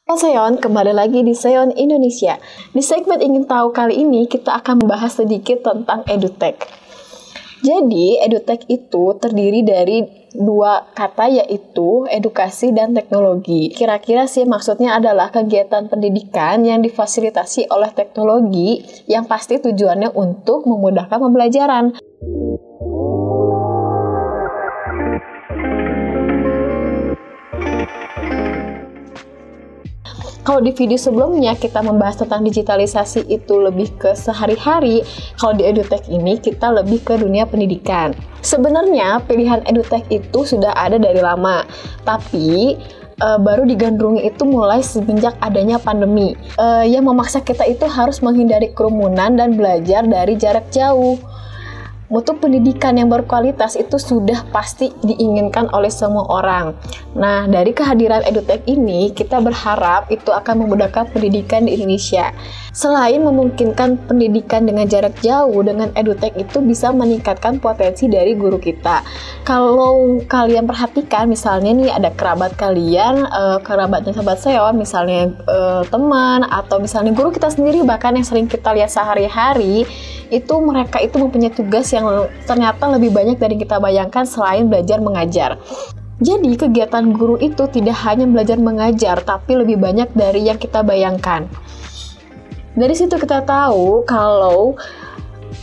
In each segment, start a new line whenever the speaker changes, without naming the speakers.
Halo Seon, kembali lagi di Seon Indonesia. Di segmen Ingin Tahu kali ini, kita akan membahas sedikit tentang EduTech. Jadi, EduTech itu terdiri dari dua kata, yaitu edukasi dan teknologi. Kira-kira sih maksudnya adalah kegiatan pendidikan yang difasilitasi oleh teknologi yang pasti tujuannya untuk memudahkan pembelajaran. Kalau di video sebelumnya kita membahas tentang digitalisasi itu lebih ke sehari-hari, kalau di EduTech ini kita lebih ke dunia pendidikan. Sebenarnya pilihan EduTech itu sudah ada dari lama, tapi baru digandrungi itu mulai semenjak adanya pandemi, yang memaksa kita itu harus menghindari kerumunan dan belajar dari jarak jauh. Mutu pendidikan yang berkualitas itu sudah pasti diinginkan oleh semua orang. Nah, dari kehadiran EduTech ini, kita berharap itu akan memudahkan pendidikan di Indonesia. Selain memungkinkan pendidikan dengan jarak jauh, dengan EduTech itu bisa meningkatkan potensi dari guru kita. Kalau kalian perhatikan, misalnya nih ada kerabat kalian, kerabatnya sahabat Seon, misalnya teman, atau misalnya guru kita sendiri, bahkan yang sering kita lihat sehari-hari, itu mereka itu mempunyai tugas yang ternyata lebih banyak dari kita bayangkan selain belajar mengajar. Jadi kegiatan guru itu tidak hanya belajar mengajar, tapi lebih banyak dari yang kita bayangkan. Dari situ kita tahu kalau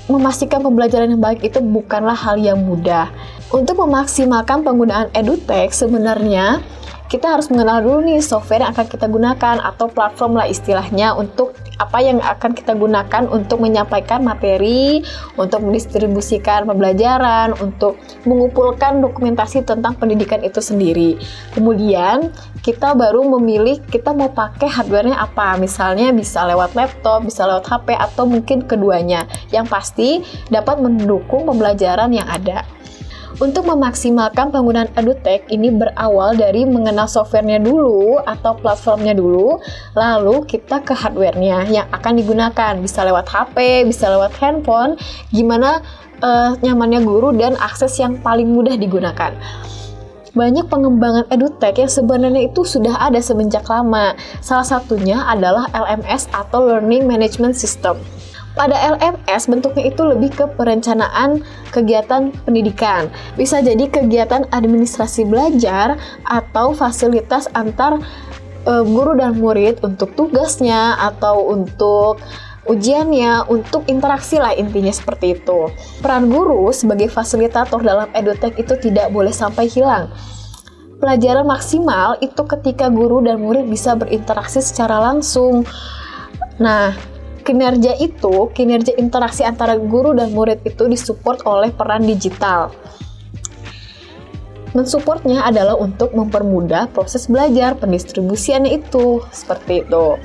memastikan pembelajaran yang baik itu bukanlah hal yang mudah. Untuk memaksimalkan penggunaan EduTech, sebenarnya kita harus mengenal dulu nih software yang akan kita gunakan atau platform lah istilahnya, untuk apa yang akan kita gunakan untuk menyampaikan materi, untuk mendistribusikan pembelajaran, untuk mengumpulkan dokumentasi tentang pendidikan itu sendiri. Kemudian kita baru memilih kita mau pakai hardware-nya apa, misalnya bisa lewat laptop, bisa lewat HP, atau mungkin keduanya, yang pasti dapat mendukung pembelajaran yang ada. Untuk memaksimalkan penggunaan EduTech ini berawal dari mengenal softwarenya dulu atau platformnya dulu, lalu kita ke hardwarenya yang akan digunakan, bisa lewat HP, bisa lewat handphone, gimana nyamannya guru dan akses yang paling mudah digunakan. Banyak pengembangan EduTech yang sebenarnya itu sudah ada semenjak lama. Salah satunya adalah LMS atau Learning Management System. Pada LMS bentuknya itu lebih ke perencanaan kegiatan pendidikan. Bisa jadi kegiatan administrasi belajar atau fasilitas antar guru dan murid untuk tugasnya atau untuk ujiannya, untuk interaksi lah intinya seperti itu. Peran guru sebagai fasilitator dalam EduTech itu tidak boleh sampai hilang. Pelajaran maksimal itu ketika guru dan murid bisa berinteraksi secara langsung. Nah, kinerja interaksi antara guru dan murid itu disupport oleh peran digital. Mensupportnya adalah untuk mempermudah proses belajar, pendistribusiannya itu, seperti itu.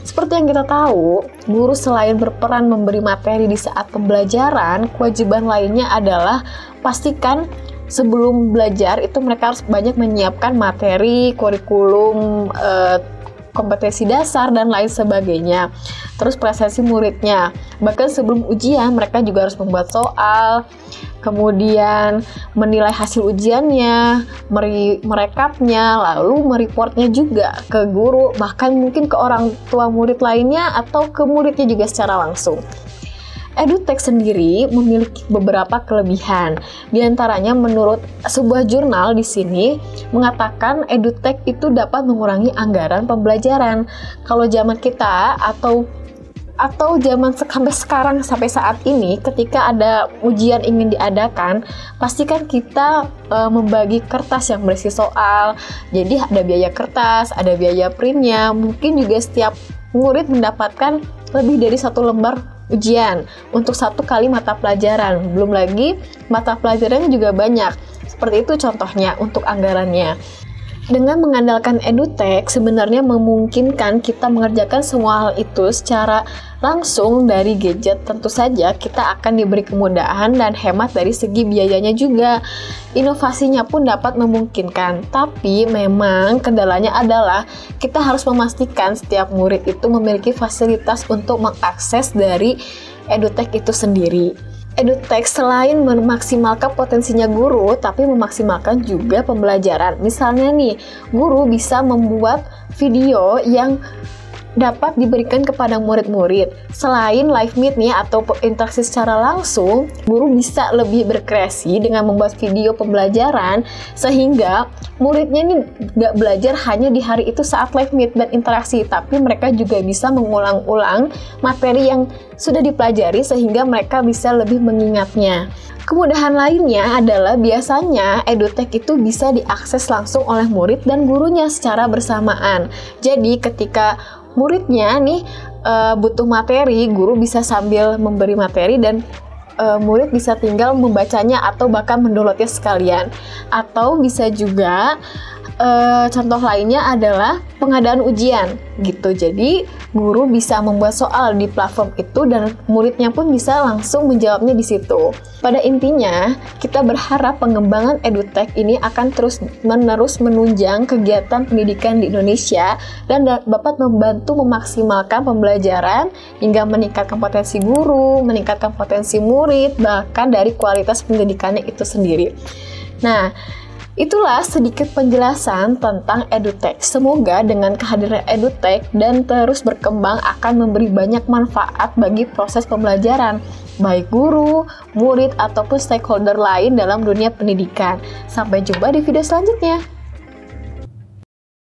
Seperti yang kita tahu, guru selain berperan memberi materi di saat pembelajaran, kewajiban lainnya adalah pastikan sebelum belajar itu mereka harus banyak menyiapkan materi, kurikulum, kompetensi dasar dan lain sebagainya. Terus presentasi muridnya, bahkan sebelum ujian mereka juga harus membuat soal, kemudian menilai hasil ujiannya, merekapnya, lalu mereportnya juga ke guru, bahkan mungkin ke orang tua murid lainnya atau ke muridnya juga secara langsung. EduTech sendiri memiliki beberapa kelebihan. Di antaranya menurut sebuah jurnal di sini mengatakan EduTech itu dapat mengurangi anggaran pembelajaran. Kalau zaman kita atau zaman sampai saat ini, ketika ada ujian ingin diadakan, pastikan kita membagi kertas yang berisi soal. Jadi ada biaya kertas, ada biaya printnya, mungkin juga setiap murid mendapatkan lebih dari 1 lembar ujian untuk 1 kali mata pelajaran. Belum lagi mata pelajarannya juga banyak. Seperti itu contohnya untuk anggarannya. Dengan mengandalkan EduTech, sebenarnya memungkinkan kita mengerjakan semua hal itu secara langsung dari gadget. Tentu saja kita akan diberi kemudahan dan hemat dari segi biayanya juga. Inovasinya pun dapat memungkinkan, tapi memang kendalanya adalah kita harus memastikan setiap murid itu memiliki fasilitas untuk mengakses dari EduTech itu sendiri. EduTech selain memaksimalkan potensinya guru, tapi memaksimalkan juga pembelajaran. Misalnya nih, guru bisa membuat video yang dapat diberikan kepada murid-murid. Selain live meet nih atau interaksi secara langsung, guru bisa lebih berkreasi dengan membuat video pembelajaran sehingga muridnya nih nggak belajar hanya di hari itu saat live meet dan interaksi, tapi mereka juga bisa mengulang-ulang materi yang sudah dipelajari sehingga mereka bisa lebih mengingatnya. Kemudahan lainnya adalah biasanya EduTech itu bisa diakses langsung oleh murid dan gurunya secara bersamaan. Jadi ketika muridnya nih butuh materi, guru bisa sambil memberi materi dan murid bisa tinggal membacanya atau bahkan mendownloadnya sekalian. Atau bisa juga contoh lainnya adalah pengadaan ujian gitu. Jadi guru bisa membuat soal di platform itu dan muridnya pun bisa langsung menjawabnya di situ. Pada intinya, kita berharap pengembangan EduTech ini akan terus-menerus menunjang kegiatan pendidikan di Indonesia dan dapat membantu memaksimalkan pembelajaran hingga meningkatkan potensi guru, meningkatkan potensi murid, bahkan dari kualitas pendidikannya itu sendiri. Nah, itulah sedikit penjelasan tentang EduTech. Semoga dengan kehadiran EduTech dan terus berkembang akan memberi banyak manfaat bagi proses pembelajaran, baik guru, murid, ataupun stakeholder lain dalam dunia pendidikan. Sampai jumpa di video selanjutnya.